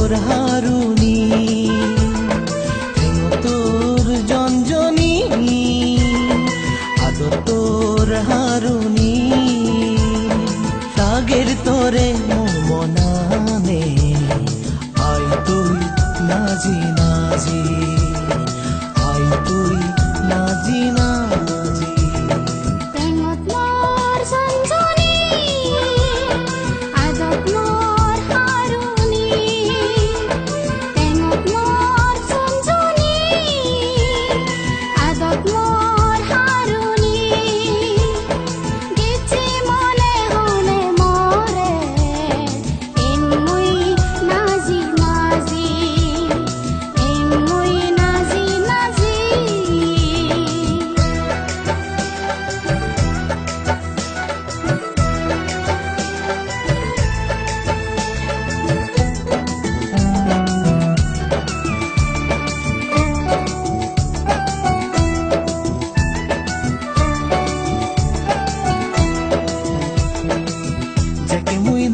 তোর হারুনি তোর জঞ্জনি আদর তোর হারুনি রাগের তোরে মনানে আই তুই নাজি নাজি আই তুই নাজি নাজি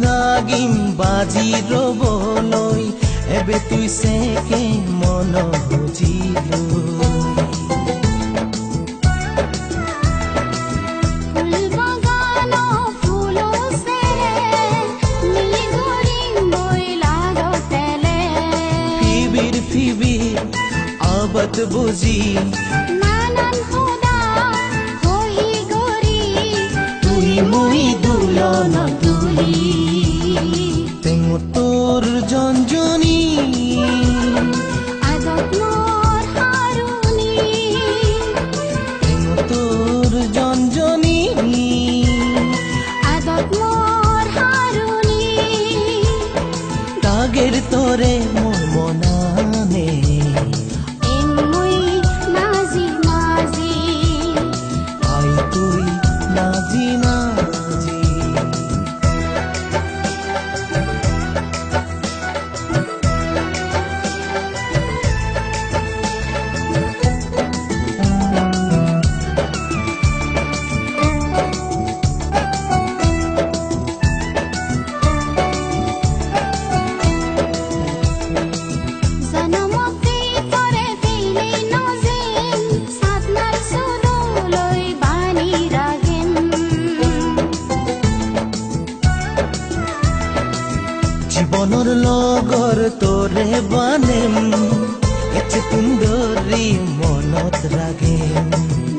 নাগিন বাজি রবলৈ এবে তুই সেকে মন বুঝিলু ফিবির ফিবির আবত বুঝি নানান হুদা হই গরি তুই মুই দুলন দুলি তোর জঞ্জনি আদত মোর হারুনি তোর জঞ্জনি আদত মোর হারুনি রাগের তোরে মোর মনানে এমুই নাজি নাজি আই তুই নাজি নাজি জীবনৰ লগৰ তোৰে বানেম এতে তুন্দৰী মনত ৰাগেম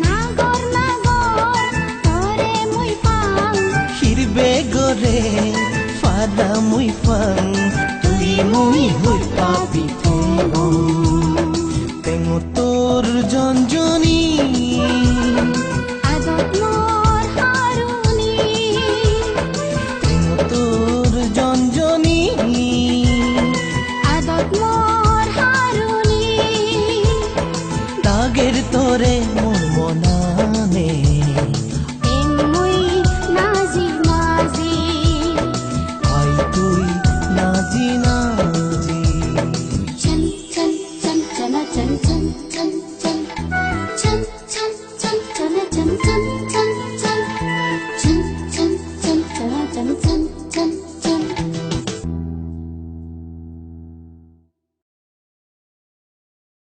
নাগৰ নাগৰ তৰে মুই পাং হিৰবে গৰে ফাদা মুই ফাং তুই মুই হৈ পাবি টেঙো তোৰ জঞ্জনি আদত মোৰ হাৰুনি টেঙো তোৰ জঞ্জনি আদত মোৰ হাৰুনি ৰাগেৰ তোৰে